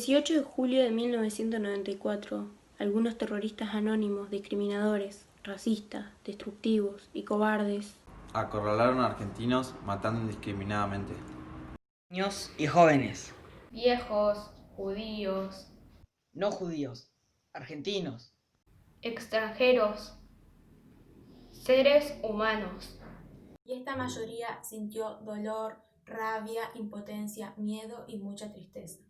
18 de julio de 1994, algunos terroristas anónimos, discriminadores, racistas, destructivos y cobardes Acorralaron a argentinos matando indiscriminadamente. Niños y jóvenes, viejos, judíos, no judíos, argentinos, extranjeros, seres humanos. Y esta mayoría sintió dolor, rabia, impotencia, miedo y mucha tristeza.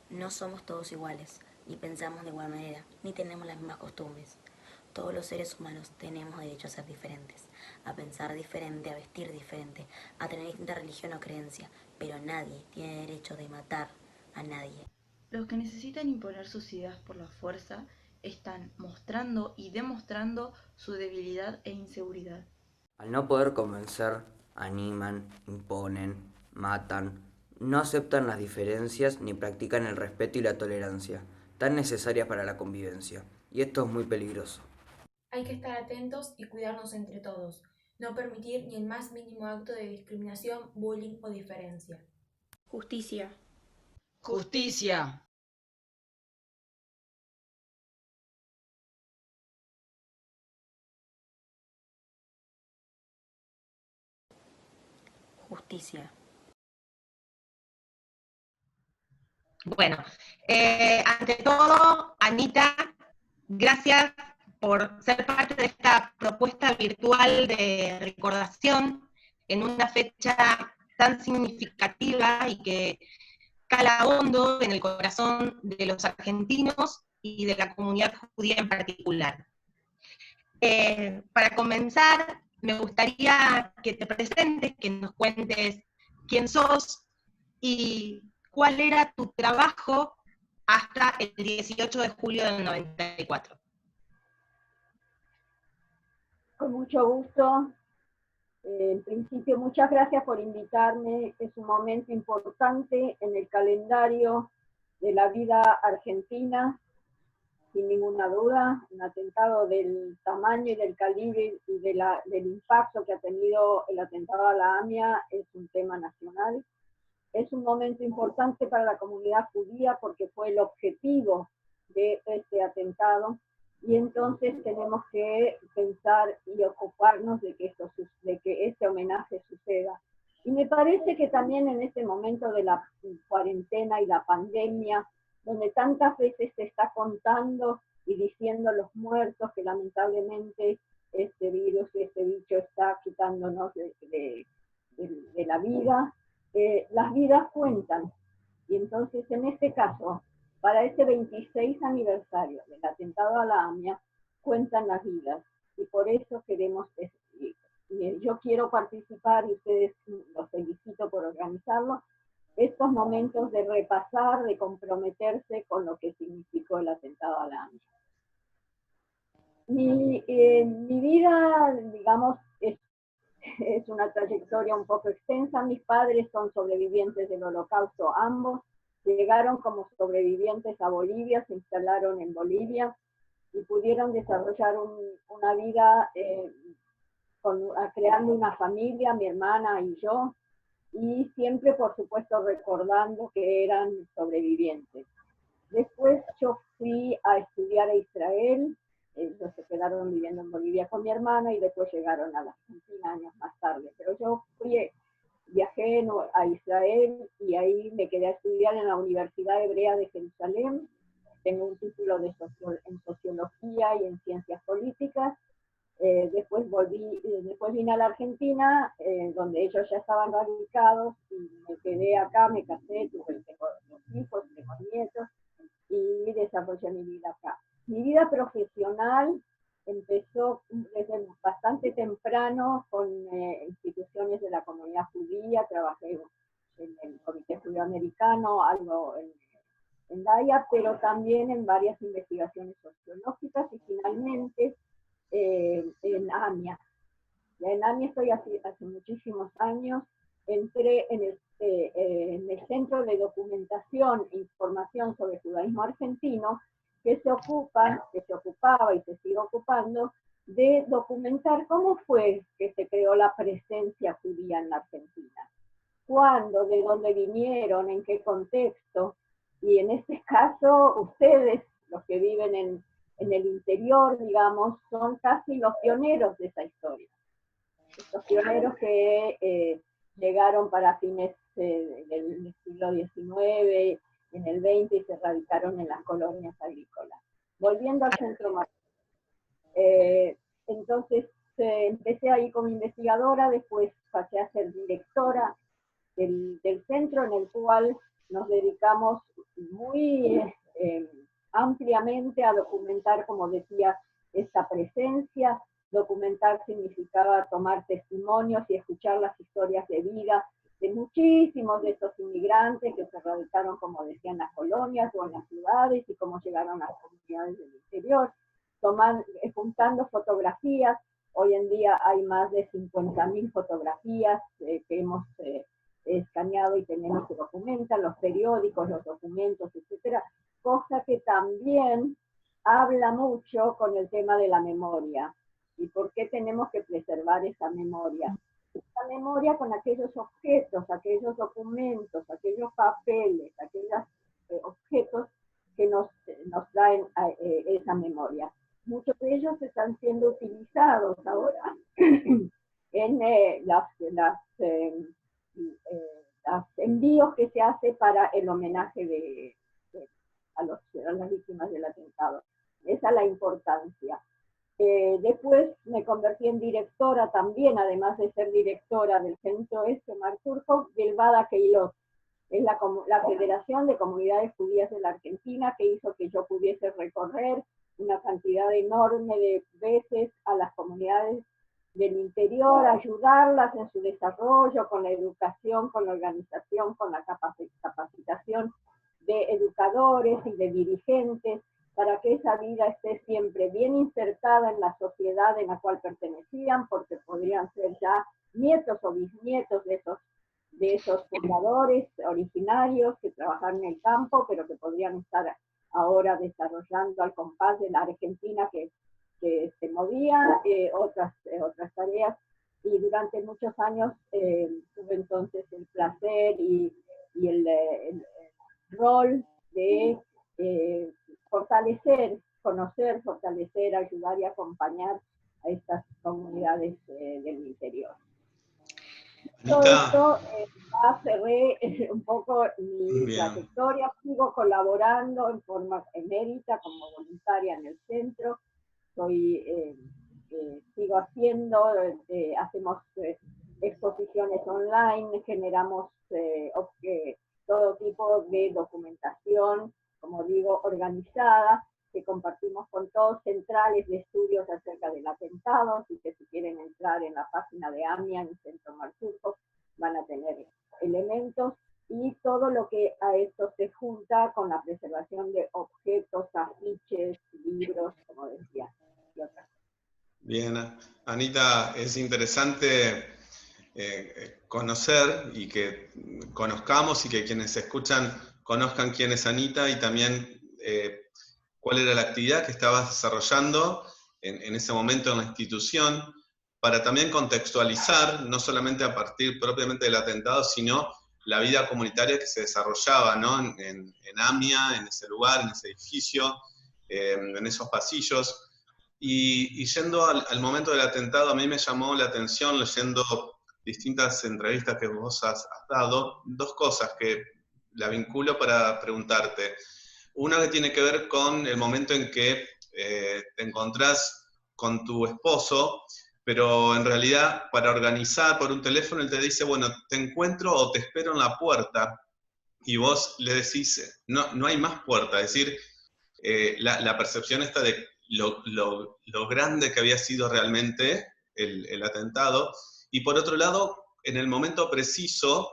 No somos todos iguales, ni pensamos de igual manera, ni tenemos las mismas costumbres. Todos los seres humanos tenemos derecho a ser diferentes, a pensar diferente, a vestir diferente, a tener distinta religión o creencia, pero nadie tiene derecho de matar a nadie. Los que necesitan imponer sus ideas por la fuerza están mostrando y demostrando su debilidad e inseguridad. Al no poder convencer, animan, imponen, matan, no aceptan las diferencias ni practican el respeto y la tolerancia, tan necesarias para la convivencia. Y esto es muy peligroso. Hay que estar atentos y cuidarnos entre todos, no permitir ni el más mínimo acto de discriminación, bullying o diferencia. Justicia. justicia, Justicia. Bueno, ante todo, Anita, gracias por ser parte de esta propuesta virtual de recordación en una fecha tan significativa y que cala hondo en el corazón de los argentinos y de la comunidad judía en particular. Para comenzar, me gustaría que te presentes, que nos cuentes quién sos y cuál era tu trabajo hasta el 18 de julio del 94. Con mucho gusto. En principio, muchas gracias por invitarme. Es un momento importante en el calendario de la vida argentina, sin ninguna duda. Un atentado del tamaño y del calibre y del impacto que ha tenido el atentado a la AMIA es un tema nacional. Es un momento importante para la comunidad judía porque fue el objetivo de este atentado, y entonces tenemos que pensar y ocuparnos de que este homenaje suceda. Y me parece que también en este momento de la cuarentena y la pandemia, donde tantas veces se está contando y diciendo los muertos, que lamentablemente este virus y este bicho está quitándonos de la vida, las vidas cuentan. Y entonces en este caso, para este 26 aniversario del atentado a la AMIA, cuentan las vidas. Y por eso queremos, yo quiero participar, y ustedes los felicito por organizarlo, estos momentos de repasar, de comprometerse con lo que significó el atentado a la AMIA. Mi vida, digamos, es una trayectoria un poco extensa. Mis padres son sobrevivientes del Holocausto, ambos. Llegaron como sobrevivientes a Bolivia, se instalaron en Bolivia y pudieron desarrollar una vida creando una familia, mi hermana y yo, y siempre, por supuesto, recordando que eran sobrevivientes. Después yo fui a estudiar a Israel. Ellos se quedaron viviendo en Bolivia con mi hermana y después llegaron a la Argentina años más tarde. Pero yo viajé a Israel y ahí me quedé a estudiar en la Universidad Hebrea de Jerusalén. Tengo un título en sociología y en ciencias políticas. Después vine a la Argentina, donde ellos ya estaban radicados, y me quedé acá, me casé, tengo dos hijos, tengo nietos, y desarrollé mi vida acá. Mi vida profesional empezó desde bastante temprano con instituciones de la comunidad judía. Trabajé en el Comité Judío Americano, algo en DAIA, pero también en varias investigaciones sociológicas y finalmente en AMIA. Ya en AMIA estoy hace muchísimos años. Entré en el Centro de Documentación e Información sobre Judaísmo Argentino, que se ocupaba y se sigue ocupando de documentar cómo fue que se creó la presencia judía en la Argentina. ¿Cuándo? ¿De dónde vinieron? ¿En qué contexto? Y en este caso, ustedes, los que viven en el interior, digamos, son casi los pioneros de esa historia. Estos pioneros que llegaron para fines del siglo XIX, en el XX, y se radicaron en las colonias agrícolas. Volviendo al centro Martí. Entonces, empecé ahí como investigadora, después pasé a ser directora del centro, en el cual nos dedicamos muy ampliamente a documentar, como decía, esta presencia. Documentar significaba tomar testimonios y escuchar las historias de vida de muchísimos de estos inmigrantes que se radicaron, como decía, en las colonias o en las ciudades, y cómo llegaron a las comunidades del interior, juntando fotografías. Hoy en día hay más de 50.000 fotografías que hemos escaneado y tenemos que documentar, los periódicos, los documentos, etcétera, cosa que también habla mucho con el tema de la memoria. ¿Y por qué tenemos que preservar esa memoria? Esa memoria con aquellos objetos, aquellos documentos, aquellos papeles, aquellos objetos que nos traen esa memoria. Muchos de ellos están siendo utilizados ahora en los envíos que se hace para el homenaje a las víctimas del atentado. Esa es la importancia. Después me convertí en directora también, además de ser directora del Centro Marturco, del Bada Keilot. Es la Federación de Comunidades Judías de la Argentina, que hizo que yo pudiese recorrer una cantidad enorme de veces a las comunidades del interior, ayudarlas en su desarrollo, con la educación, con la organización, con la capacitación de educadores y de dirigentes, para que esa vida esté siempre bien insertada en la sociedad en la cual pertenecían, porque podrían ser ya nietos o bisnietos de esos fundadores originarios que trabajaron en el campo, pero que podrían estar ahora desarrollando al compás de la Argentina que se movía, otras tareas. Y durante muchos años tuve entonces el placer y el rol de conocer, fortalecer, ayudar y acompañar a estas comunidades del interior. Todo esto ya cerré un poco mi trayectoria, sigo colaborando en forma emérita como voluntaria en el centro, sigo hacemos exposiciones online, generamos todo tipo de documentación, como digo, organizada, que compartimos con todos, centrales de estudios acerca del atentado, y que si quieren entrar en la página de AMIA, en Centro Marturco, van a tener elementos, y todo lo que a esto se junta con la preservación de objetos, afiches, libros, como decía, y otras. Bien, Anita, es interesante conocer y que conozcamos y que quienes escuchan conozcan quién es Anita y también cuál era la actividad que estabas desarrollando en ese momento en la institución, para también contextualizar, no solamente a partir propiamente del atentado, sino la vida comunitaria que se desarrollaba, ¿no? en AMIA, en ese lugar, en ese edificio, en esos pasillos. Y yendo al momento del atentado, a mí me llamó la atención, leyendo distintas entrevistas que vos has dado, dos cosas que la vinculo para preguntarte. Una que tiene que ver con el momento en que te encontrás con tu esposo, pero en realidad para organizar por un teléfono él te dice, bueno, te encuentro o te espero en la puerta, y vos le decís, no hay más puerta, es decir, la percepción esta de lo grande que había sido realmente el atentado, y por otro lado, en el momento preciso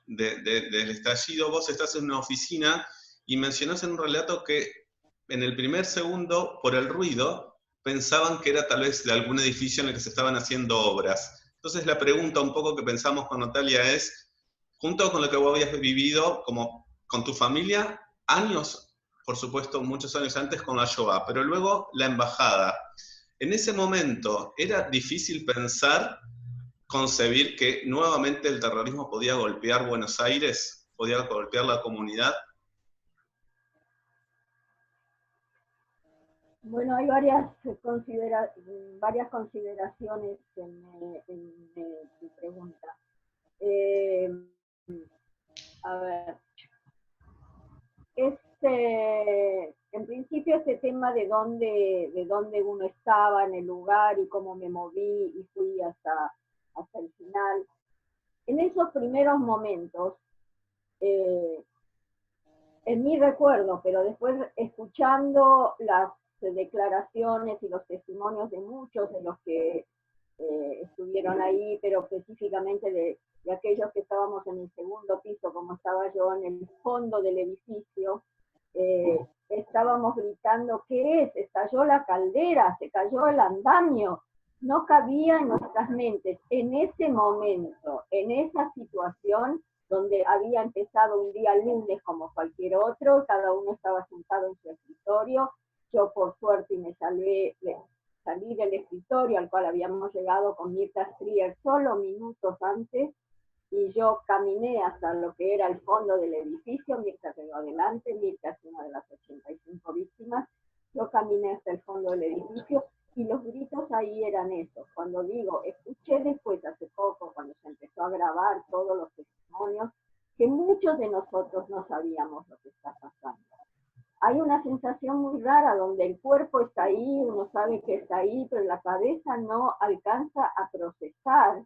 del estallido, vos estás en una oficina y mencionás en un relato que en el primer segundo, por el ruido, pensaban que era tal vez de algún edificio en el que se estaban haciendo obras. Entonces la pregunta un poco que pensamos con Natalia es, junto con lo que vos habías vivido como con tu familia, años, por supuesto, muchos años antes con la Shoah, pero luego la embajada. En ese momento, ¿era difícil concebir que nuevamente el terrorismo podía golpear Buenos Aires, podía golpear la comunidad? Bueno, hay varias consideraciones en tu pregunta. A ver, en principio este tema de dónde uno estaba en el lugar y cómo me moví y fui hasta el final. En esos primeros momentos, en mi recuerdo, pero después escuchando las declaraciones y los testimonios de muchos de los que estuvieron ahí, pero específicamente de aquellos que estábamos en el segundo piso, como estaba yo en el fondo del edificio, estábamos gritando, ¿qué es? Estalló la caldera, se cayó el andamio. No cabía en nuestras mentes, en ese momento, en esa situación, donde había empezado un día lunes como cualquier otro, cada uno estaba sentado en su escritorio. Yo por suerte me salí del escritorio al cual habíamos llegado con Mirta Strier solo minutos antes, y yo caminé hasta lo que era el fondo del edificio. Mirta quedó adelante, Mirta es una de las 85 víctimas, yo caminé hasta el fondo del edificio, y los gritos ahí eran esos. Cuando digo, escuché después hace poco, cuando se empezó a grabar todos los testimonios, que muchos de nosotros no sabíamos lo que está pasando. Hay una sensación muy rara donde el cuerpo está ahí, uno sabe que está ahí, pero la cabeza no alcanza a procesar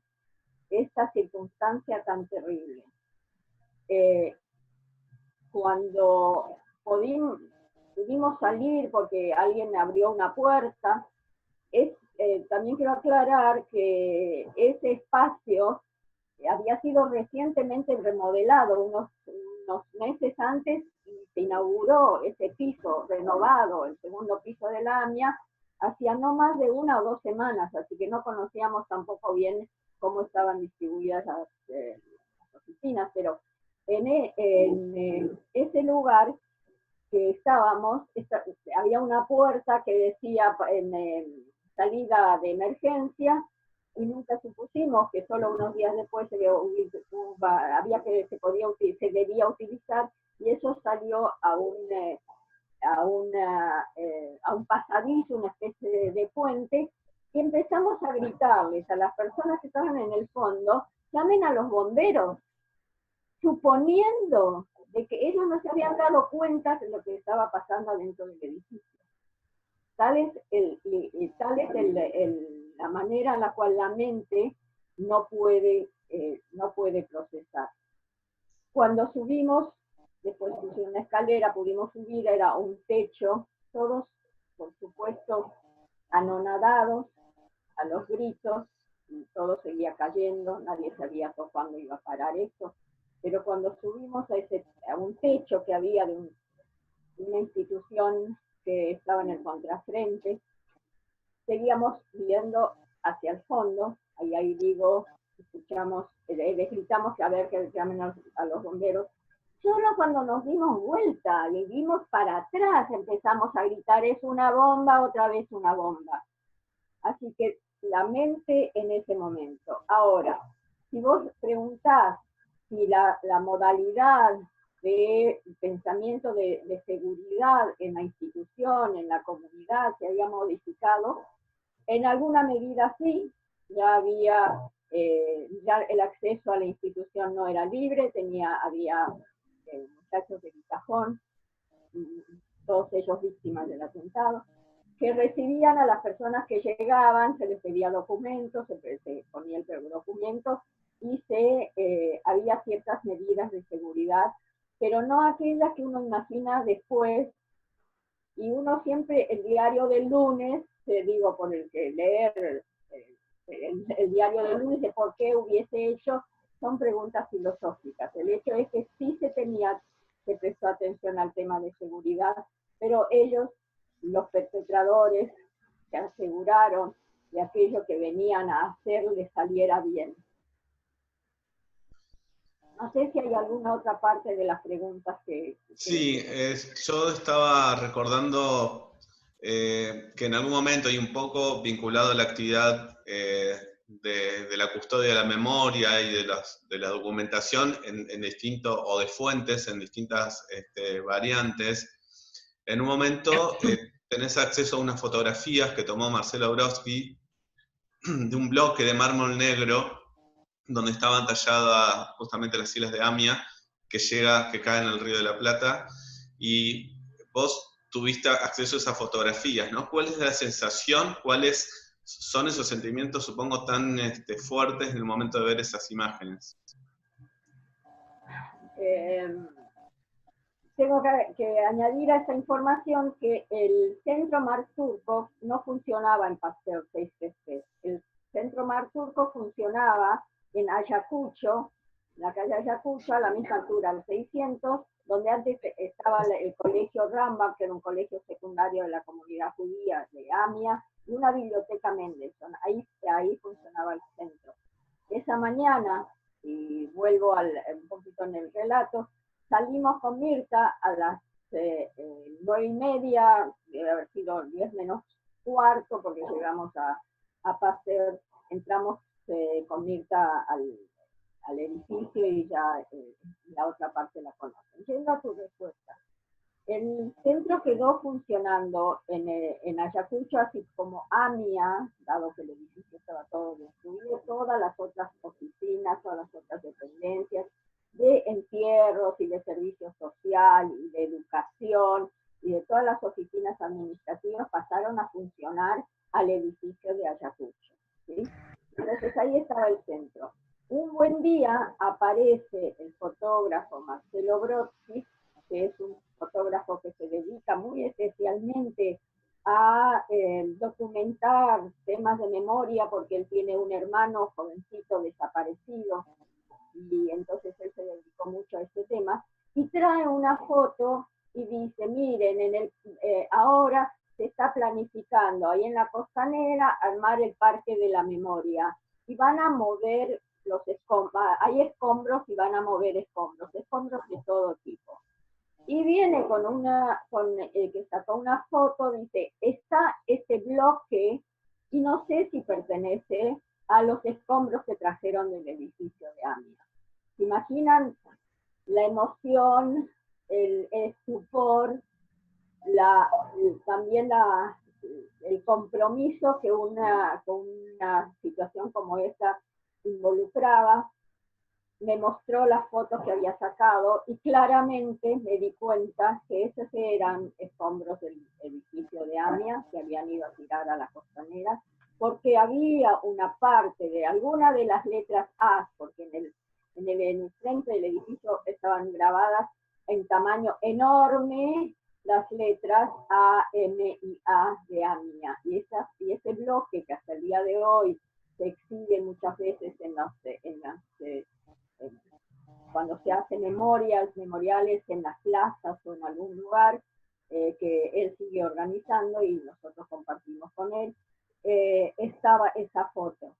esta circunstancia tan terrible. Cuando pudimos salir porque alguien abrió una puerta, también quiero aclarar que ese espacio había sido recientemente remodelado unos meses antes, y se inauguró ese piso renovado, el segundo piso de la AMIA, hacía no más de 1 o 2 semanas, así que no conocíamos tampoco bien cómo estaban distribuidas las oficinas, pero en ese lugar que estábamos, había una puerta que decía en salida de emergencia, y nunca supusimos que solo unos días después se debía utilizar, y eso salió a un pasadizo, una especie de puente, y empezamos a gritarles a las personas que estaban en el fondo, llamen a los bomberos, suponiendo de que ellos no se habían dado cuenta de lo que estaba pasando dentro del edificio. Tal es la manera en la cual la mente no puede procesar. Cuando subimos, después de una escalera, pudimos subir, era un techo, todos, por supuesto, anonadados a los gritos, y todo seguía cayendo, nadie sabía cuándo iba a parar esto, pero cuando subimos a un techo que había de una institución que estaba en el contrafrente, seguíamos viendo hacia el fondo, ahí digo, escuchamos, les gritamos que a ver que llamen a los bomberos. Solo cuando nos dimos vuelta y vimos para atrás empezamos a gritar, es una bomba, otra vez una bomba. Así que la mente en ese momento. Ahora, si vos preguntás si la modalidad de pensamiento de seguridad en la institución, en la comunidad, se había modificado, en alguna medida sí, ya el acceso a la institución no era libre, había muchachos de Vitajón, todos ellos víctimas del atentado, que recibían a las personas que llegaban, se les pedía documentos, se ponía el documento, y había ciertas medidas de seguridad, pero no aquellas que uno imagina después, y uno siempre, el diario del lunes, te digo, por el que leer el diario del lunes, de por qué hubiese hecho, son preguntas filosóficas. El hecho es que sí se prestó atención al tema de seguridad, pero ellos, los perpetradores, se aseguraron de aquello que venían a hacer les saliera bien. No sé si hay alguna otra parte de las preguntas que... Sí, yo estaba recordando que en algún momento, y un poco vinculado a la actividad de la custodia de la memoria y de la documentación en distintos, o de fuentes en distintas variantes, en un momento tenés acceso a unas fotografías que tomó Marcelo Brodsky de un bloque de mármol negro donde estaban talladas justamente las islas de Amia, que cae en el Río de la Plata, y vos tuviste acceso a esas fotografías, ¿no? ¿Cuál es la sensación? ¿Cuáles son esos sentimientos, supongo, tan fuertes en el momento de ver esas imágenes? Tengo que añadir a esa información que el Centro Mar Turco no funcionaba en Pasteur 633. El Centro Mar Turco funcionaba en Ayacucho, en la calle Ayacucho, a la misma altura, al 600, donde antes estaba el colegio Rambam, que era un colegio secundario de la comunidad judía de Amia, y una biblioteca Mendelssohn. Ahí funcionaba el centro. Esa mañana, y vuelvo un poquito en el relato, salimos con Mirta a las 9:30, debe haber sido 10 menos cuarto, porque llegamos a Pasteur, entramos con Mirta al edificio y ya la otra parte la conocen. Yendo a tu respuesta, el centro quedó funcionando en Ayacucho, así como Amia, dado que el edificio estaba todo destruido, todas las otras oficinas, todas las otras dependencias, de entierros y de servicio social y de educación y de todas las oficinas administrativas pasaron a funcionar al edificio de Ayacucho, ¿sí? Entonces ahí estaba el centro. Un buen día aparece el fotógrafo Marcelo Brodsky, que es un fotógrafo que se dedica muy especialmente a documentar temas de memoria, porque él tiene un hermano jovencito desaparecido, y entonces él se dedicó mucho a este tema, y trae una foto y dice, miren, ahora se está planificando ahí en la Costanera armar el Parque de la Memoria, y van a mover los escombros, hay escombros y van a mover escombros de todo tipo. Y viene que sacó una foto, dice, está este bloque, y no sé si pertenece a los escombros que trajeron del edificio de Amia. ¿Se imaginan la emoción, el estupor, también el compromiso que una situación como esta involucraba? Me mostró las fotos que había sacado y claramente me di cuenta que esos eran escombros del edificio de Amia que habían ido a tirar a la Costanera, porque había una parte de alguna de las letras A, porque en el frente del edificio estaban grabadas en tamaño enorme las letras A, M y A de Amia, y ese bloque que hasta el día de hoy se exhibe muchas veces cuando se hacen memoriales en las plazas o en algún lugar que él sigue organizando y nosotros compartimos con él, estaba esa foto.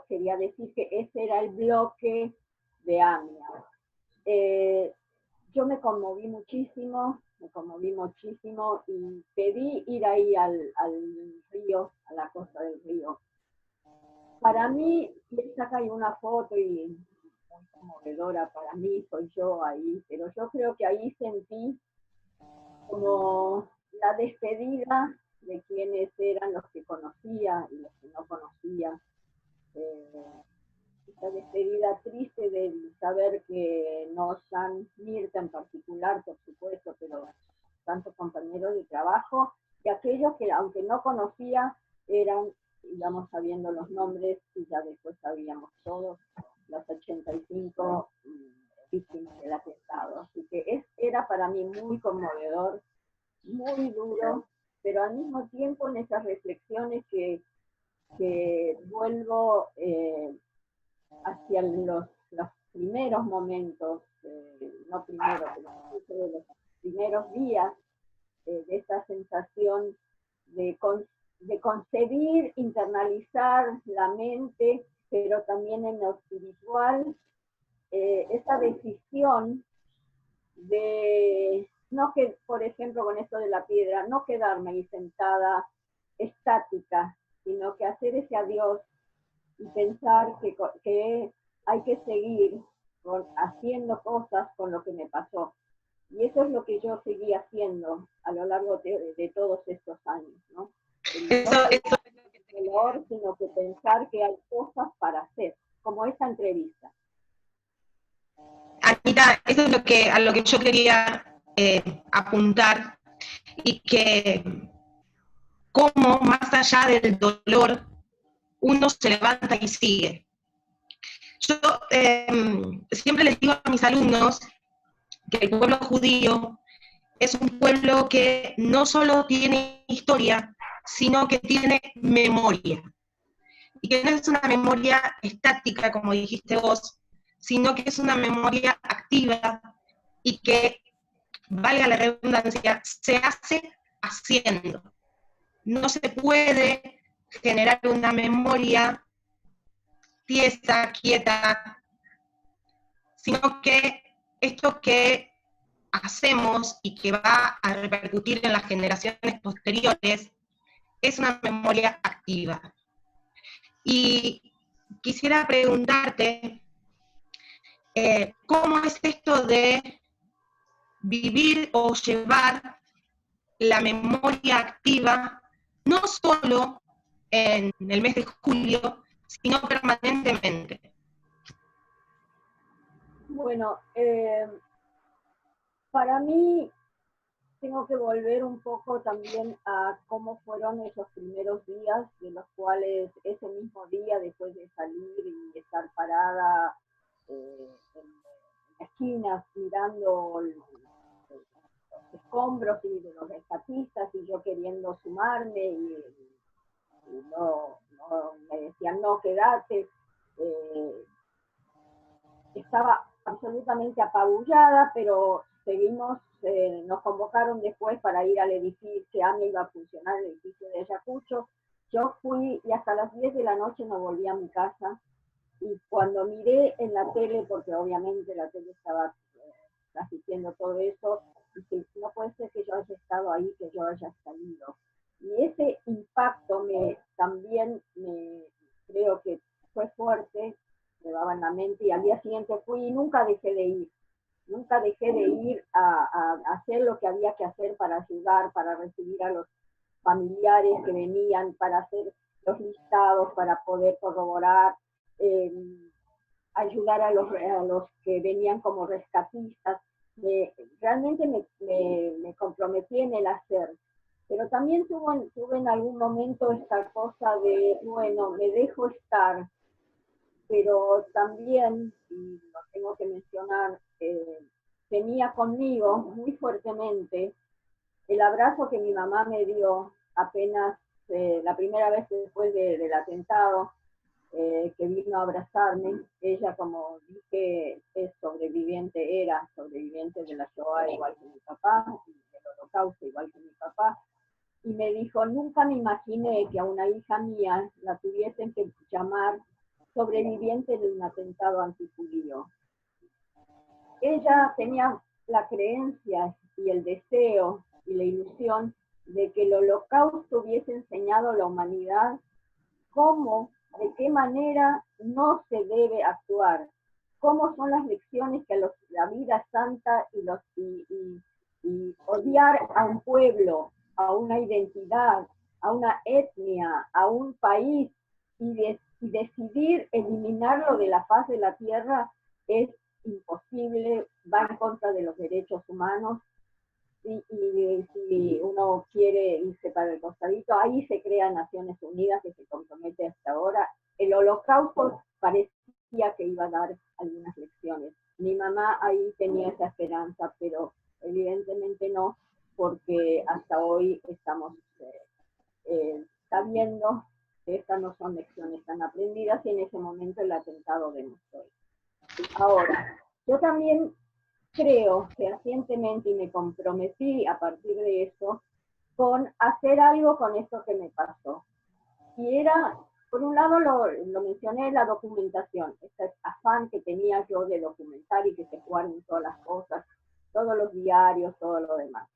Quería decir que ese era el bloque de Amia. Yo me conmoví muchísimo y pedí ir ahí al río, a la costa del río. Para mí, y él saca ahí una foto y muy conmovedora para mí, soy yo ahí, pero yo creo que ahí sentí como la despedida de quienes eran los que conocía y los que no conocía. Esta despedida triste de saber que no están, Mirta en particular, por supuesto, pero tantos compañeros de trabajo, y aquellos que, aunque no conocía, íbamos sabiendo los nombres, y ya después sabíamos todos, las 85 víctimas del atentado. Así que era para mí muy conmovedor, muy duro, pero al mismo tiempo en esas reflexiones que vuelvo hacia los primeros momentos, no primero, pero de los primeros días, de esta sensación de concebir, internalizar la mente, pero también en lo espiritual, esa decisión de no que, por ejemplo, con esto de la piedra, no quedarme ahí sentada estática, sino que hacer ese adiós y pensar que hay que seguir haciendo cosas con lo que me pasó. Y eso es lo que yo seguí haciendo a lo largo de todos estos años, ¿no? El dolor, sino que pensar que hay cosas para hacer, como esta entrevista. Anita, eso es a lo que yo quería apuntar, y que cómo más allá del dolor uno se levanta y sigue. Yo siempre les digo a mis alumnos que el pueblo judío es un pueblo que no solo tiene historia, sino que tiene memoria. Y que no es una memoria estática, como dijiste vos, sino que es una memoria activa y que, valga la redundancia, se hace haciendo. No se puede generar una memoria tiesa, quieta, sino que esto que hacemos y que va a repercutir en las generaciones posteriores es una memoria activa. Y quisiera preguntarte, ¿cómo es esto de vivir o llevar la memoria activa, no solo en el mes de julio, sino permanentemente? Bueno, para mí tengo que volver un poco también a cómo fueron esos primeros días, de los cuales ese mismo día, después de salir y estar parada en las esquinas mirando los escombros y de los rescatistas, y yo queriendo sumarme, y no, me decían, no, quédate. Estaba absolutamente apabullada, pero seguimos, nos convocaron después para ir al edificio, que AMIA iba a funcionar, el edificio de Ayacucho. Yo fui y hasta las 10 de la noche no volví a mi casa, y cuando miré en la tele, porque obviamente la tele estaba transmitiendo todo eso, dije, no puede ser que yo haya estado ahí, que yo haya salido. Y ese impacto también creo que fue fuerte, me daba en la mente, y al día siguiente fui y nunca dejé de ir a hacer lo que había que hacer para ayudar, para recibir a los familiares que venían, para hacer los listados, para poder corroborar, ayudar a los que venían como rescatistas. Realmente me comprometí en el hacer, pero también tuve en algún momento esta cosa de, bueno, me dejo estar, pero también, y lo tengo que mencionar, tenía conmigo muy fuertemente el abrazo que mi mamá me dio apenas la primera vez después del atentado, que vino a abrazarme. Ella, como dije, era sobreviviente de la Shoah igual que mi papá, y del Holocausto igual que mi papá, y me dijo, nunca me imaginé que a una hija mía la tuviesen que llamar sobreviviente de un atentado antijudío. Ella tenía la creencia y el deseo y la ilusión de que el Holocausto hubiese enseñado a la humanidad cómo, de qué manera no se debe actuar, cómo son las lecciones que la vida santa y odiar a un pueblo, a una identidad, a una etnia, a un país, y decidir eliminarlo de la faz de la tierra es imposible, va en contra de los derechos humanos. Y si uno quiere irse para el costadito, ahí se crean Naciones Unidas, que se compromete hasta ahora. El Holocausto parecía que iba a dar algunas lecciones. Mi mamá ahí tenía esa esperanza, pero evidentemente no, porque hasta hoy estamos sabiendo que estas no son lecciones tan aprendidas, y en ese momento el atentado demostró. Ahora, yo también creo fehacientemente, y me comprometí a partir de eso, con hacer algo con esto que me pasó. Y era, por un lado, lo mencioné, la documentación, ese afán que tenía yo de documentar y que se guarden todas las cosas, todos los diarios, todo lo demás.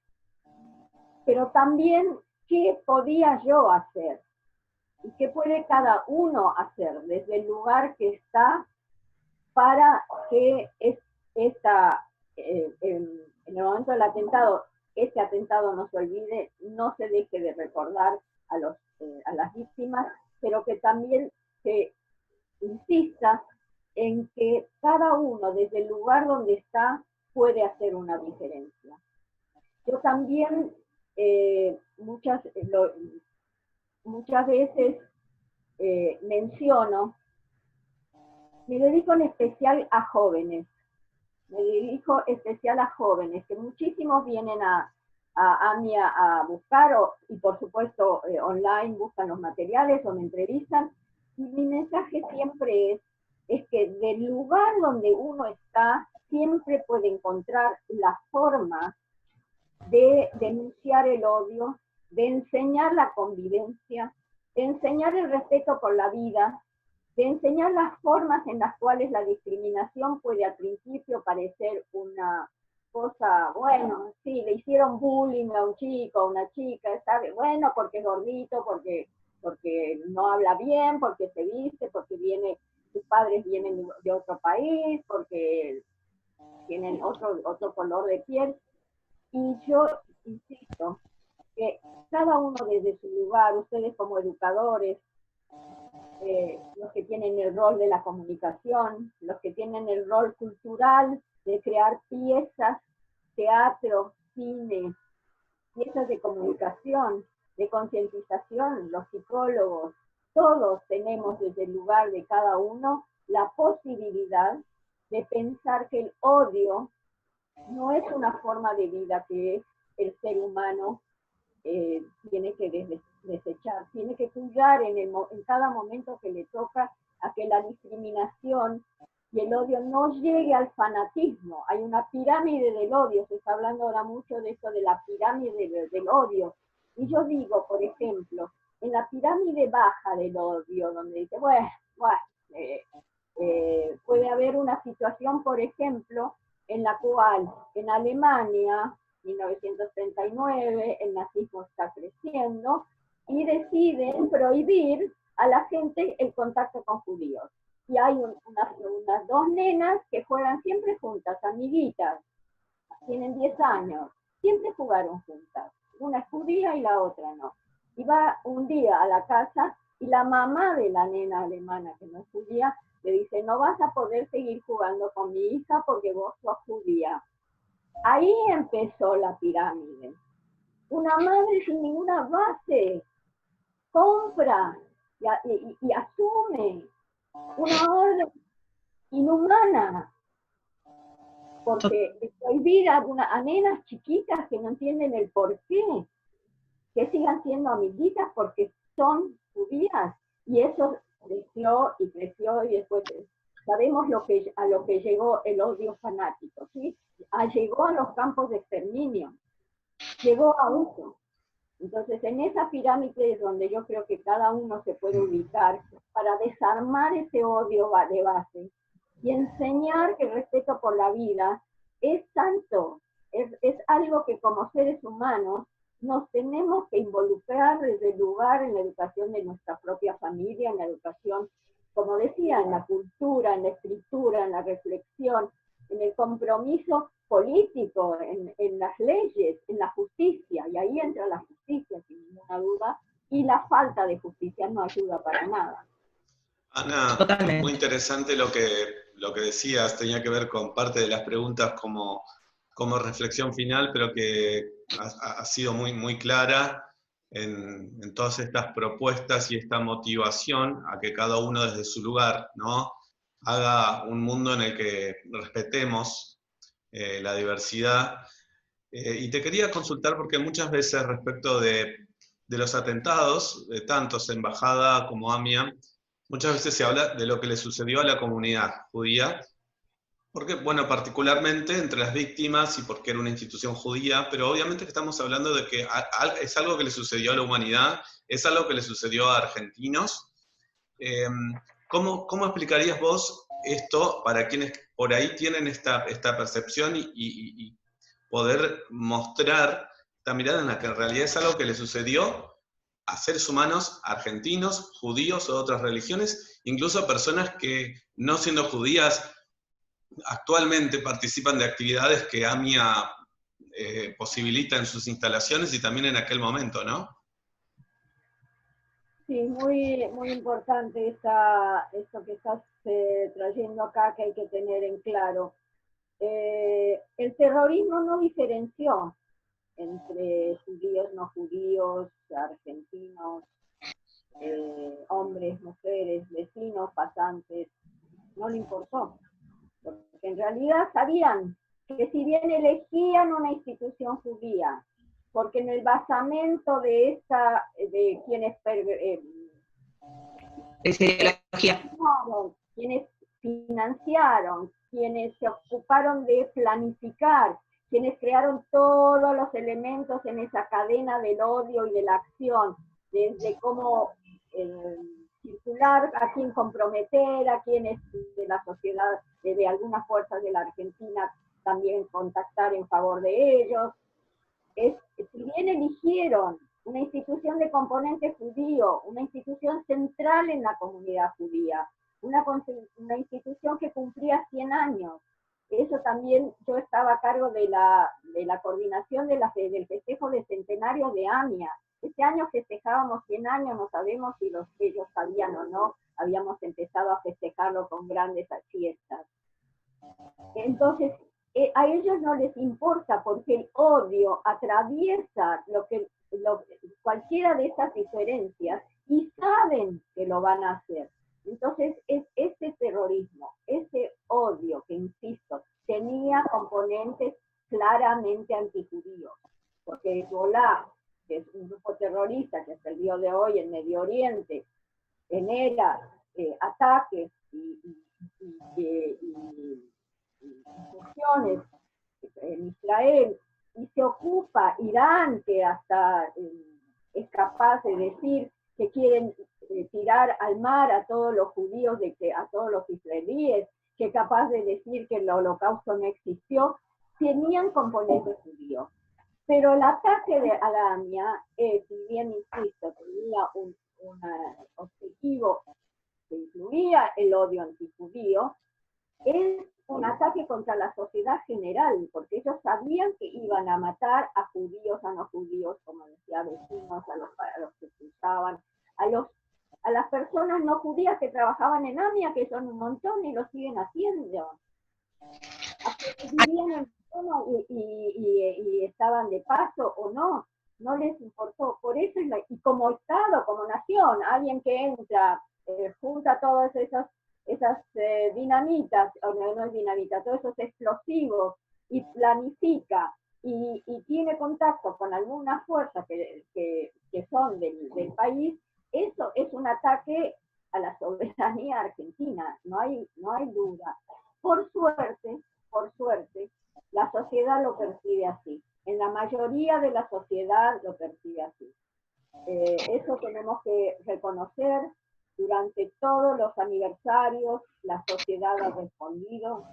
Pero también, ¿qué podía yo hacer? ¿Y qué puede cada uno hacer desde el lugar que está para que en el momento del atentado, ese atentado no se olvide, no se deje de recordar a las víctimas, pero que también se insista en que cada uno desde el lugar donde está puede hacer una diferencia. Yo también muchas veces menciono, me dedico en especial a jóvenes, que muchísimos vienen a AMIA a buscar, y por supuesto online buscan los materiales o me entrevistan, y mi mensaje siempre es que del lugar donde uno está, siempre puede encontrar la forma de denunciar el odio, de enseñar la convivencia, de enseñar el respeto por la vida, de enseñar las formas en las cuales la discriminación puede al principio parecer una cosa, bueno, sí, le hicieron bullying a un chico, a una chica, ¿sabe? Bueno, porque es gordito, porque no habla bien, porque se viste, porque sus padres vienen de otro país, porque tienen otro color de piel. Y yo insisto que cada uno desde su lugar, ustedes como educadores, los que tienen el rol de la comunicación, los que tienen el rol cultural de crear piezas, teatro, cine, piezas de comunicación, de concientización, los psicólogos, todos tenemos desde el lugar de cada uno la posibilidad de pensar que el odio no es una forma de vida que el ser humano tiene que desechar, tiene que cuidar en cada momento que le toca a que la discriminación y el odio no llegue al fanatismo. Hay una pirámide del odio, se está hablando ahora mucho de esto de la pirámide del odio. Y yo digo, por ejemplo, en la pirámide baja del odio, donde dice, puede haber una situación, por ejemplo, en la cual en Alemania, 1939, el nazismo está creciendo, y deciden prohibir a la gente el contacto con judíos. Y hay unas dos nenas que juegan siempre juntas, amiguitas, tienen 10 años, siempre jugaron juntas, una es judía y la otra no. Y va un día a la casa y la mamá de la nena alemana, que no es judía, le dice, no vas a poder seguir jugando con mi hija porque vos sos judía. Ahí empezó la pirámide. Una madre sin ninguna base compra y asume una orden inhumana, porque prohibir a nenas chiquitas que no entienden el porqué, que sigan siendo amiguitas porque son judías, y eso creció y creció, y después sabemos a lo que llegó el odio fanático, ¿sí? Llegó a los campos de exterminio, llegó a eso. Entonces, en esa pirámide es donde yo creo que cada uno se puede ubicar para desarmar ese odio de base y enseñar que el respeto por la vida es santo, es algo que como seres humanos nos tenemos que involucrar desde el lugar en la educación de nuestra propia familia, en la educación, como decía, en la cultura, en la escritura, en la reflexión, en el compromiso político, en las leyes, en la justicia, y ahí entra la justicia, sin ninguna duda, y la falta de justicia no ayuda para nada. Ana, Totalmente. muy interesante lo que decías, tenía que ver con parte de las preguntas como reflexión final, pero que ha sido muy, muy clara en todas estas propuestas y esta motivación a que cada uno desde su lugar, ¿no?, haga un mundo en el que respetemos la diversidad. Y te quería consultar porque muchas veces respecto de los atentados, de tantos Embajada como AMIA, muchas veces se habla de lo que le sucedió a la comunidad judía, porque, bueno, particularmente entre las víctimas y porque era una institución judía, pero obviamente que estamos hablando de que es algo que le sucedió a la humanidad, es algo que le sucedió a argentinos. ¿Cómo explicarías vos esto para quienes por ahí tienen esta percepción y poder mostrar esta mirada en la que en realidad es algo que le sucedió a seres humanos argentinos, judíos o de otras religiones, incluso personas que no siendo judías actualmente participan de actividades que AMIA posibilita en sus instalaciones y también en aquel momento, ¿no? Sí, muy importante esto que estás trayendo acá, que hay que tener en claro. El terrorismo no diferenció entre judíos, no judíos, argentinos, hombres, mujeres, vecinos, pasantes, no le importó, porque en realidad sabían que si bien elegían una institución judía, porque en el basamento de quienes quienes financiaron, quienes se ocuparon de planificar, quienes crearon todos los elementos en esa cadena del odio y de la acción, desde cómo circular, a quién comprometer, a quienes de la sociedad, de algunas fuerzas de la Argentina, también contactar en favor de ellos. Si bien eligieron una institución de componente judío, una institución central en la comunidad judía, una institución que cumplía 100 años. Eso también, yo estaba a cargo de la coordinación del festejo de centenario de AMIA. Este año festejábamos 100 años, no sabemos si ellos sabían o no, habíamos empezado a festejarlo con grandes fiestas. Entonces, a ellos no les importa porque el odio atraviesa cualquiera de esas diferencias y saben que lo van a hacer. Entonces, es ese terrorismo, ese odio que, insisto, tenía componentes claramente antijudíos, porque Hezbollah, que es un grupo terrorista que hasta el día de hoy en Medio Oriente genera ataques y incursiones en Israel, y se ocupa Irán, que hasta es capaz de decir que quieren tirar al mar a todos los judíos, a todos los israelíes, que es capaz de decir que el holocausto no existió, tenían componentes judíos. Pero el ataque a la AMIA, si bien, insisto, tenía un objetivo que incluía el odio antijudío, es un ataque contra la sociedad general, porque ellos sabían que iban a matar a judíos, a no judíos, como decía, vecinos, a los que cruzaban, a las personas no judías que trabajaban en AMIA, que son un montón y lo siguen haciendo. Vivían en zona y estaban de paso o no, no les importó. Por eso, y como Estado, como nación, alguien que entra, junta todas esas dinamitas, o no es dinamita, todos esos explosivos, y planifica, y tiene contacto con algunas fuerzas que son del país, eso es un ataque a la soberanía argentina, no hay duda. Por suerte, la sociedad lo percibe así. En la mayoría de la sociedad lo percibe así. Eso tenemos que reconocer. Durante todos los aniversarios, la sociedad ha respondido,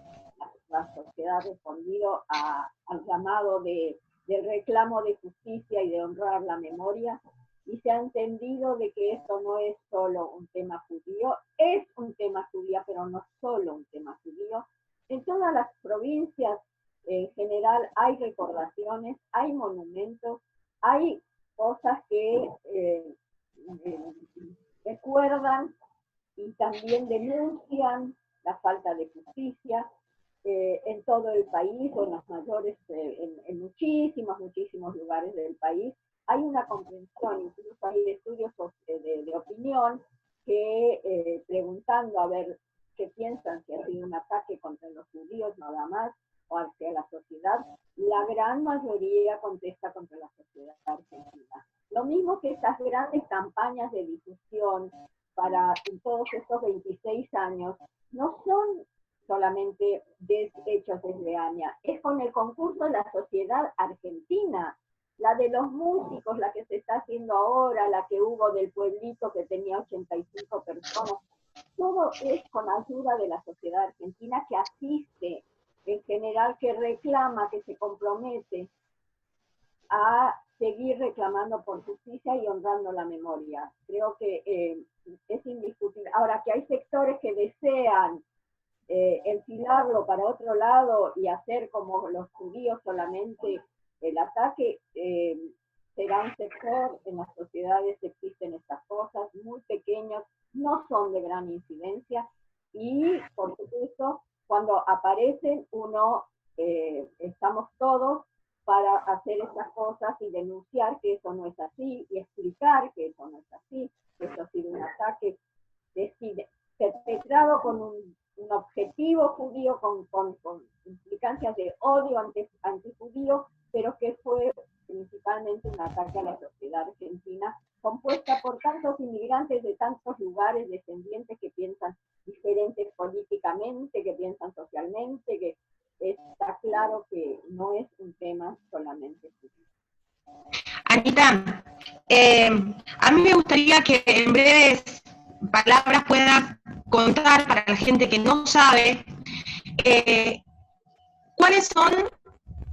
al llamado del reclamo de justicia y de honrar la memoria, y se ha entendido de que esto no es solo un tema judío, es un tema judío, pero no solo un tema judío. En todas las provincias, en general, hay recordaciones, hay monumentos, hay cosas que recuerdan y también denuncian la falta de justicia en todo el país, o en los mayores, en muchísimos lugares del país. Hay una comprensión, incluso hay estudios de opinión que preguntando a ver qué piensan, si ha sido un ataque contra los judíos nada más, o hacia la sociedad, la gran mayoría contesta contra la sociedad argentina. Lo mismo que estas grandes campañas de difusión en todos estos 26 años, no son solamente hechos desde AMIA, es con el concurso de la sociedad argentina, la de los músicos, la que se está haciendo ahora, la que hubo del pueblito que tenía 85 personas, todo es con ayuda de la sociedad argentina que asiste, en general, que reclama, que se compromete a seguir reclamando por justicia y honrando la memoria. Creo que es indiscutible. Ahora, que hay sectores que desean enfilarlo para otro lado y hacer como los judíos solamente El ataque será un sector, en las sociedades existen estas cosas, muy pequeños, no son de gran incidencia, y por supuesto, cuando aparecen estamos todos para hacer esas cosas y denunciar que eso no es así, y explicar que eso no es así, que eso ha sido un ataque perpetrado con un objetivo judío, con implicancias de odio antijudío, pero que fue principalmente un ataque a la sociedad argentina, compuesta por tantos inmigrantes de tantos lugares, descendientes que piensan diferentes políticamente, que piensan socialmente, que está claro que no es un tema solamente judío. Anita, a mí me gustaría que en breves palabras puedas contar para la gente que no sabe cuáles son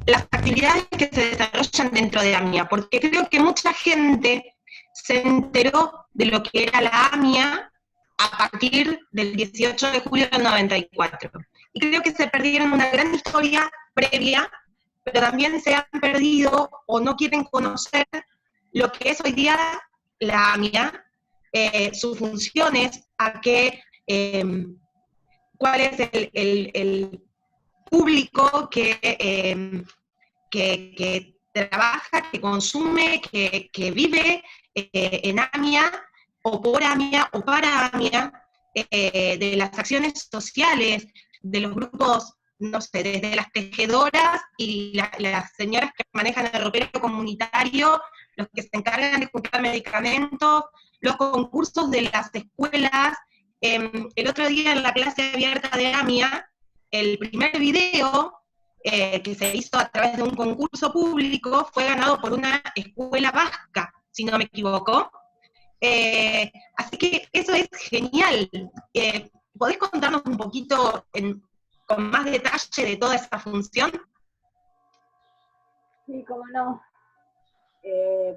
las actividades que se desarrollan dentro de AMIA, porque creo que mucha gente se enteró de lo que era la AMIA a partir del 18 de julio del 94. Y creo que se perdieron una gran historia previa, pero también se han perdido o no quieren conocer lo que es hoy día la AMIA, sus funciones, cuál es el público que trabaja, que consume, que vive en AMIA, o por AMIA, o para AMIA, de las acciones sociales, de los grupos, no sé, desde las tejedoras y las señoras que manejan el ropero comunitario, los que se encargan de juntar medicamentos, los concursos de las escuelas. El otro día en la clase abierta de AMIA, el primer video que se hizo a través de un concurso público fue ganado por una escuela vasca, si no me equivoco. Así que eso es genial. ¿Podés contarnos un poquito con más detalle de toda esa función? Sí, cómo no.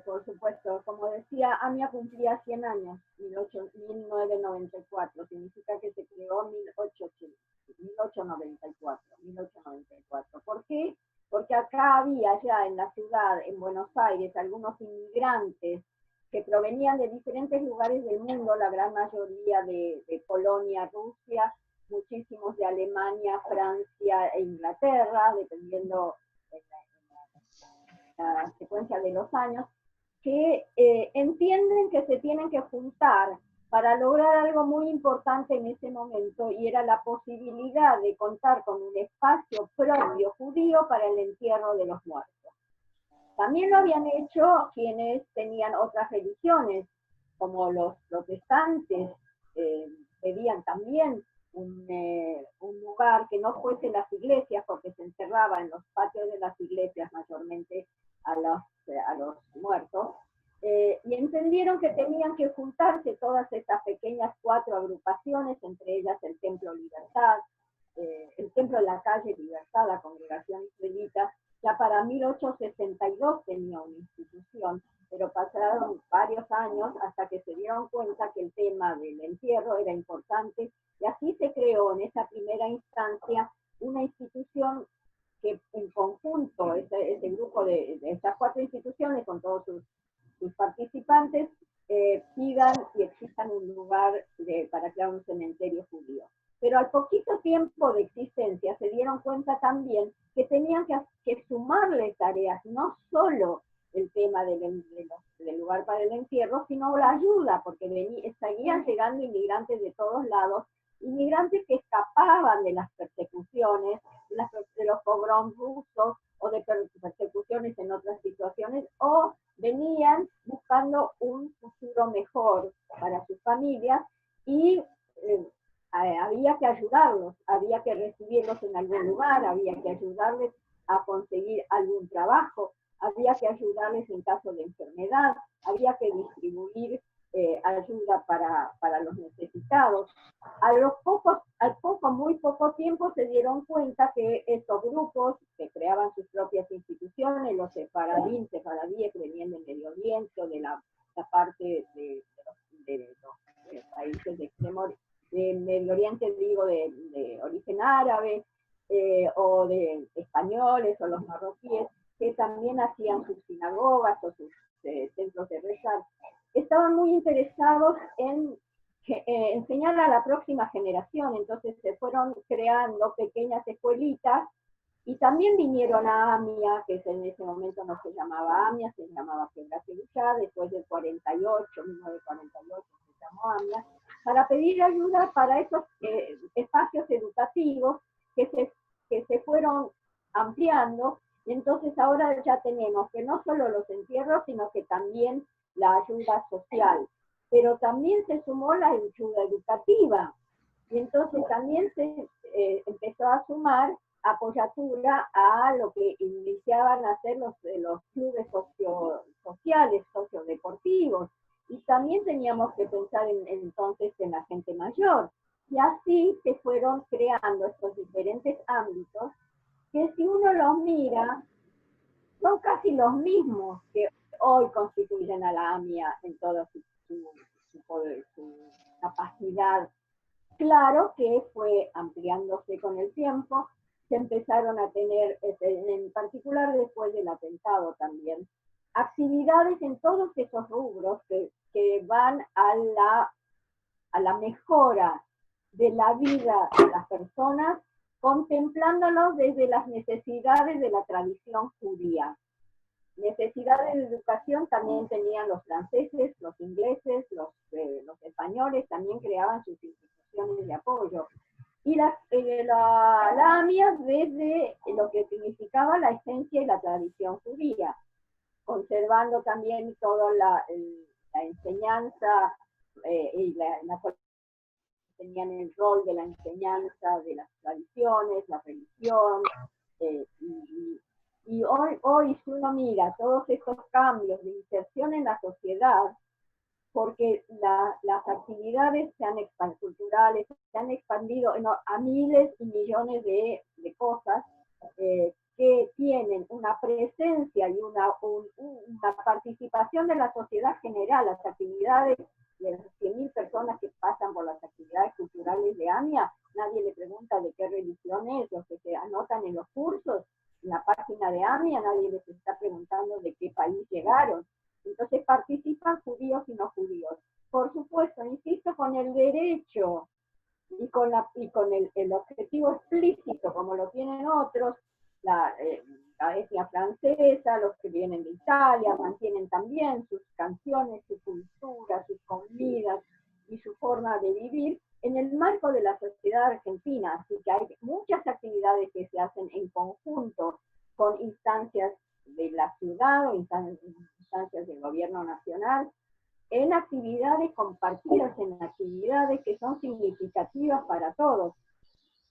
Por supuesto, como decía, AMIA cumplía 100 años, 1994, significa que se creó en 1894. ¿Por qué? Porque acá había ya en la ciudad, en Buenos Aires, algunos inmigrantes que provenían de diferentes lugares del mundo, la gran mayoría de Polonia, Rusia, muchísimos de Alemania, Francia e Inglaterra, dependiendo de la secuencia de los años, que entienden que se tienen que juntar para lograr algo muy importante en ese momento, y era la posibilidad de contar con un espacio propio judío para el entierro de los muertos. También lo habían hecho quienes tenían otras religiones, como los protestantes, pedían también un lugar que no fuese las iglesias, porque se enterraba en los patios de las iglesias mayormente a los muertos, y entendieron que tenían que juntarse todas estas pequeñas 4 agrupaciones, entre ellas el Templo Libertad, el Templo de la Calle Libertad, la Congregación Israelita. Ya para 1862 tenía una institución, pero pasaron varios años hasta que se dieron cuenta que el tema del entierro era importante, y así se creó en esa primera instancia una institución que en conjunto, ese grupo de estas 4 instituciones con todos sus participantes, pidan y exijan un lugar para crear un cementerio judío. Pero al poquito tiempo de existencia se dieron cuenta también que tenían que sumarle tareas, no solo el tema del lugar para el entierro, sino la ayuda, porque seguían llegando inmigrantes de todos lados, inmigrantes que escapaban de las persecuciones, de los pogroms rusos, o de persecuciones en otras situaciones, o venían buscando un futuro mejor para sus familias, y había que ayudarlos, había que recibirlos en algún lugar, había que ayudarles a conseguir algún trabajo, había que ayudarles en caso de enfermedad, había que distribuir ayuda para los necesitados. Al muy poco tiempo se dieron cuenta que estos grupos que creaban sus propias instituciones, los sefaradíes que venían del Medio Oriente, o de la parte de los países de extremo del Medio Oriente, digo, de origen árabe, o de españoles, o los marroquíes, que también hacían sus sinagogas o sus centros de rezar, estaban muy interesados en enseñar a la próxima generación, entonces se fueron creando pequeñas escuelitas y también vinieron a AMIA, que en ese momento no se llamaba AMIA, se llamaba Quebraceluchá, después del 48, 1948 se llamó AMIA, para pedir ayuda para esos espacios educativos que se fueron ampliando, y entonces ahora ya tenemos que no solo los entierros, sino que también la ayuda social, pero también se sumó la ayuda educativa, y entonces también se empezó a sumar apoyatura a lo que iniciaban a hacer los clubes sociales, sociodeportivos, y también teníamos que pensar entonces en la gente mayor, y así se fueron creando estos diferentes ámbitos que si uno los mira, son casi los mismos que hoy constituyen a la AMIA en toda su poder, su capacidad. Claro que fue ampliándose con el tiempo, se empezaron a tener, en particular después del atentado también, actividades en todos esos rubros que van a la mejora de la vida de las personas, contemplándolos desde las necesidades de la tradición judía. Necesidades de educación también tenían los franceses, los ingleses, los españoles, también creaban sus instituciones de apoyo. Y la AMIA desde lo que significaba la esencia y la tradición judía, conservando también toda la enseñanza y tenían el rol de la enseñanza de las tradiciones, la religión, y hoy si uno mira todos estos cambios de inserción en la sociedad, porque las actividades culturales se han expandido a miles y millones de cosas que tienen una presencia y una participación de la sociedad general, las actividades de las 100.000 personas que pasan por las actividades culturales de AMIA, nadie le pregunta de qué religión es, los que se anotan en los cursos, en la página de AMIA, nadie les está preguntando de qué país llegaron. Entonces participan judíos y no judíos. Por supuesto, insisto, con el derecho y con el objetivo explícito, como lo tienen otros, la etnia francesa, los que vienen de Italia, mantienen también sus canciones, su cultura, sus comidas y su forma de vivir en el marco de la sociedad argentina. Así que hay muchas actividades que se hacen en conjunto con instancias de la ciudad o instancias del gobierno nacional, en actividades compartidas, en actividades que son significativas para todos,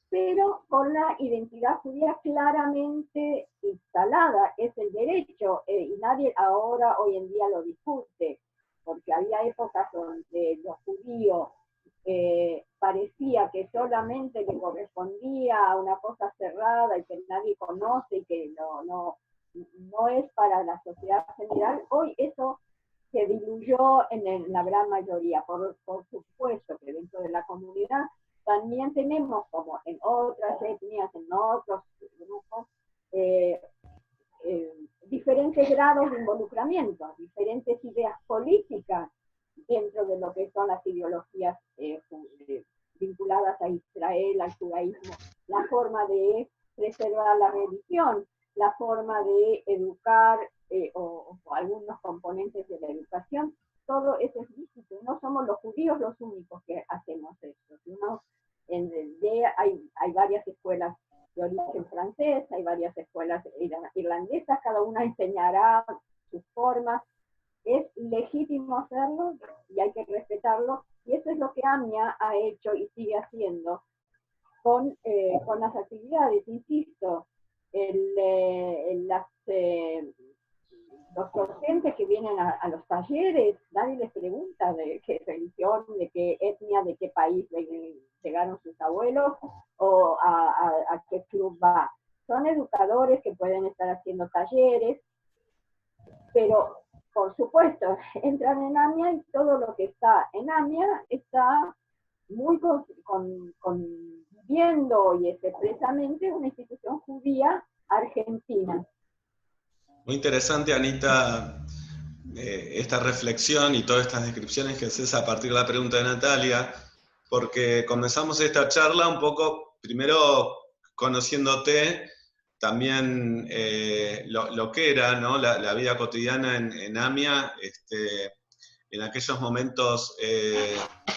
pero con la identidad judía claramente instalada, es el derecho, y nadie ahora, hoy en día, lo discute, porque había épocas donde los judíos parecía que solamente le correspondía a una cosa cerrada y que nadie conoce y que no es para la sociedad general. Hoy eso se diluyó en la gran mayoría, por supuesto que dentro de la comunidad también tenemos, como en otras etnias, en otros grupos, diferentes grados de involucramiento, diferentes ideas políticas dentro de lo que son las ideologías vinculadas a Israel, al judaísmo, la forma de preservar la religión, la forma de educar o algunos componentes de la educación, todo eso es lícito. No somos los judíos los únicos que hacemos esto, sino hay varias escuelas de origen francés, hay varias escuelas irlandesas, cada una enseñará sus formas. Es legítimo hacerlo y hay que respetarlo, y eso es lo que AMIA ha hecho y sigue haciendo con las actividades. Insisto, los docentes que vienen a los talleres, nadie les pregunta de qué religión, de qué etnia, de qué país llegaron sus abuelos o a qué club va. Son educadores que pueden estar haciendo talleres, pero por supuesto entran en AMIA y todo lo que está en AMIA está muy viendo y expresamente una institución judía argentina. Muy interesante, Anita, esta reflexión y todas estas descripciones que haces a partir de la pregunta de Natalia, porque comenzamos esta charla un poco, primero conociéndote, también lo que era, ¿no? la vida cotidiana en AMIA, en aquellos momentos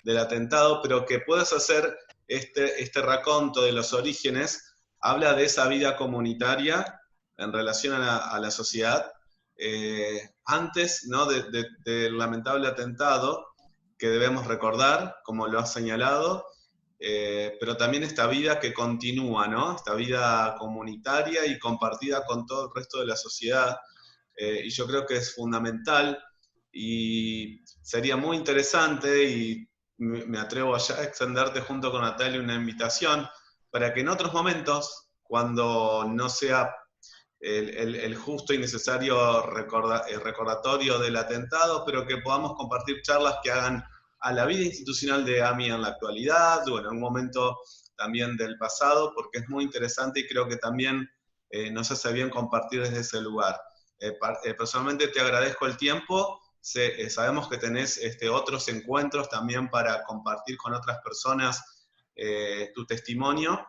del atentado, pero que puedas hacer este raconto de los orígenes, habla de esa vida comunitaria en relación a la sociedad, antes, ¿no? del lamentable atentado, que debemos recordar, como lo has señalado, pero también esta vida que continúa, ¿no? Esta vida comunitaria y compartida con todo el resto de la sociedad, y yo creo que es fundamental, y sería muy interesante, y me atrevo ya a extenderte junto con Natalia una invitación, para que en otros momentos, cuando no sea el justo y necesario recordatorio del atentado, pero que podamos compartir charlas que hagan a la vida institucional de AMIA en la actualidad, o en un momento también del pasado, porque es muy interesante y creo que también nos hace bien compartir desde ese lugar. Personalmente te agradezco el tiempo, sabemos que tenés otros encuentros también para compartir con otras personas tu testimonio,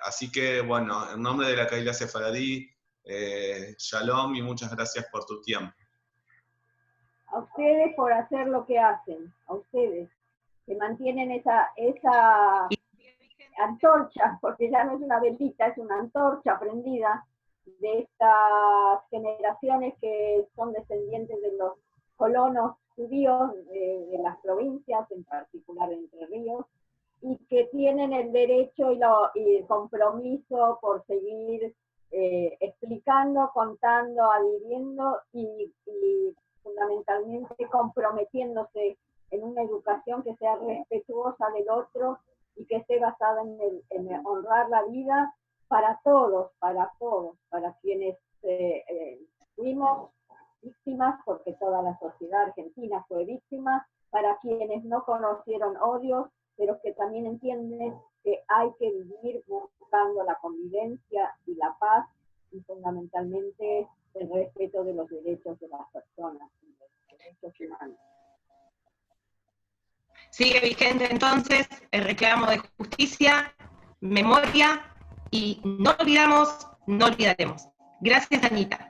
así que bueno, en nombre de la Caila Sefaradí, Shalom y muchas gracias por tu tiempo. A ustedes por hacer lo que hacen, a ustedes, que mantienen esa antorcha, porque ya no es una velita, es una antorcha prendida de estas generaciones que son descendientes de los colonos judíos de las provincias, en particular Entre Ríos, y que tienen el derecho y el compromiso por seguir explicando, contando, adhiriendo y fundamentalmente comprometiéndose en una educación que sea respetuosa del otro y que esté basada en honrar la vida para todos, para quienes fuimos víctimas, porque toda la sociedad argentina fue víctima, para quienes no conocieron odios, pero que también entienden que hay que vivir buscando la convivencia y la paz, y fundamentalmente el respeto de los derechos de las personas, de los derechos humanos. Sigue vigente entonces el reclamo de justicia, memoria, y no olvidamos, no olvidaremos. Gracias, Anita.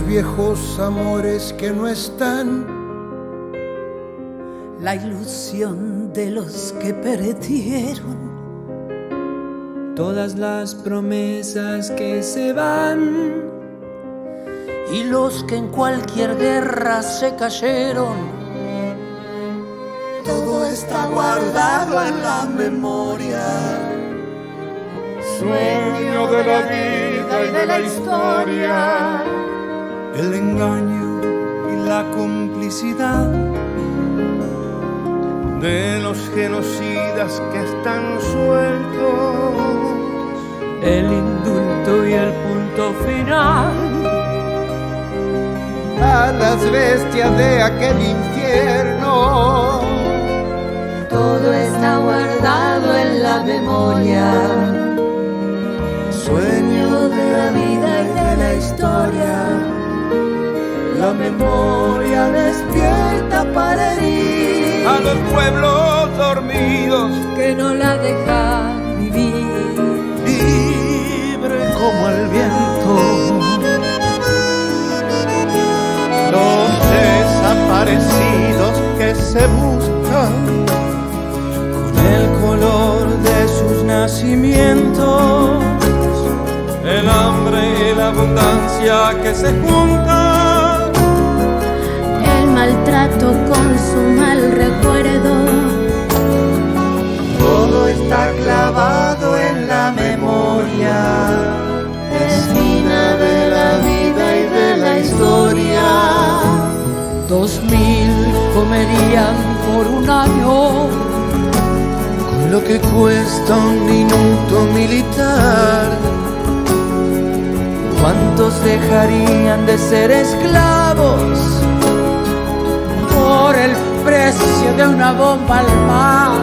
Viejos amores que no están, la ilusión de los que perdieron, todas las promesas que se van y los que en cualquier guerra se cayeron. Todo está guardado en la memoria, sueño de la vida y de la historia. El engaño y la complicidad de los genocidas que están sueltos, el indulto y el punto final a las bestias de aquel infierno. Todo está guardado en la memoria, sueño de la vida y de la historia. La memoria despierta para herir a los pueblos dormidos que no la dejan vivir, libre como el viento. Los desaparecidos que se buscan con el color de sus nacimientos, el hambre y la abundancia que se juntan, maltrato con su mal recuerdo. Todo está clavado en la memoria, espina de la vida 1000 comerían por un año con lo que cuesta un minuto militar. ¿Cuántos dejarían de ser esclavos por el precio de una bomba al mar?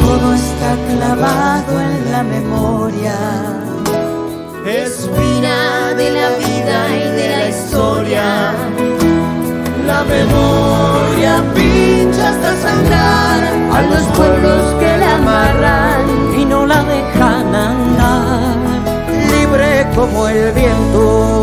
Todo está clavado en la memoria, espina de la vida y de la historia. La memoria pincha hasta sangrar a los pueblos que la amarran y no la dejan andar, libre como el viento.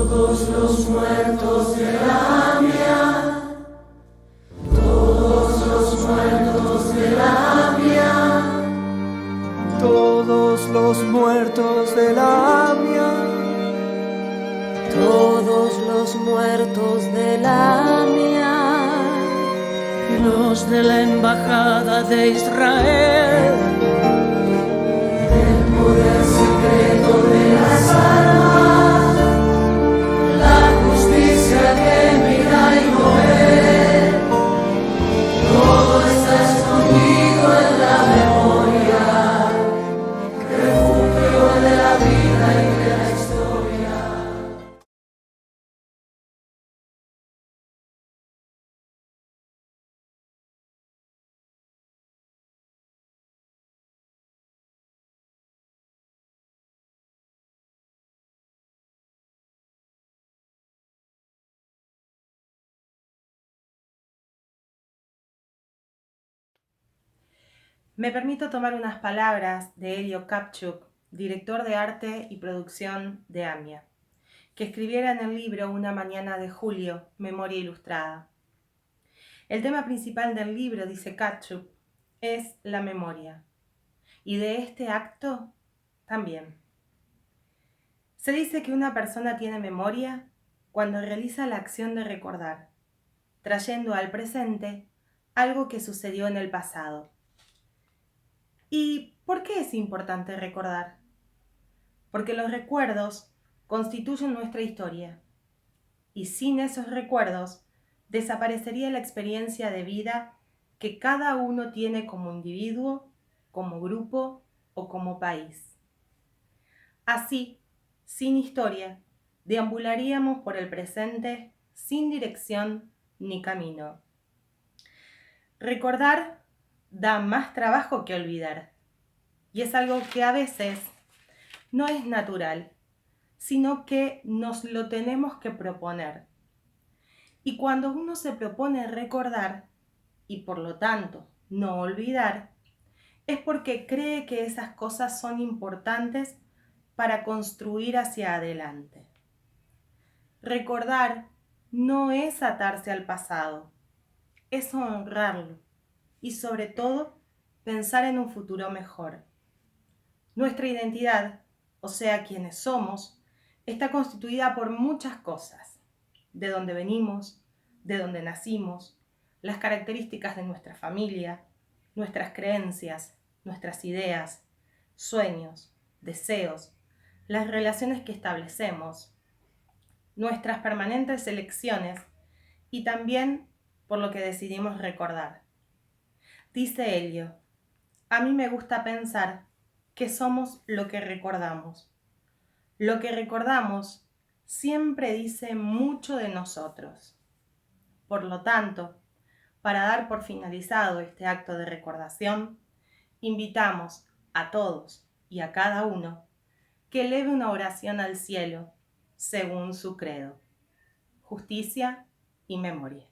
Todos los muertos de la AMIA, todos los muertos de la AMIA, todos los muertos de la AMIA, todos los muertos de la AMIA, los de la Embajada de Israel, el poder secreto de las armas, la justicia que mira y no ve, todo está escondido en la memoria, refugio de la vida y de la historia. Me permito tomar unas palabras de Elio Kapchuk, director de arte y producción de AMIA, que escribiera en el libro Una mañana de julio, Memoria Ilustrada. El tema principal del libro, dice Kapchuk, es la memoria, y de este acto también. Se dice que una persona tiene memoria cuando realiza la acción de recordar, trayendo al presente algo que sucedió en el pasado. ¿Y por qué es importante recordar? Porque los recuerdos constituyen nuestra historia, y sin esos recuerdos desaparecería la experiencia de vida que cada uno tiene como individuo, como grupo o como país. Así, sin historia, deambularíamos por el presente sin dirección ni camino. Recordar da más trabajo que olvidar, y es algo que a veces no es natural, sino que nos lo tenemos que proponer. Y cuando uno se propone recordar, y por lo tanto no olvidar, es porque cree que esas cosas son importantes para construir hacia adelante. Recordar no es atarse al pasado, es honrarlo y sobre todo pensar en un futuro mejor. Nuestra identidad, o sea, quienes somos, está constituida por muchas cosas: de dónde venimos, de dónde nacimos, las características de nuestra familia, nuestras creencias, nuestras ideas, sueños, deseos, las relaciones que establecemos, nuestras permanentes elecciones y también por lo que decidimos recordar. Dice Elio, a mí me gusta pensar que somos lo que recordamos. Lo que recordamos siempre dice mucho de nosotros. Por lo tanto, para dar por finalizado este acto de recordación, invitamos a todos y a cada uno que eleve una oración al cielo según su credo: justicia y memoria.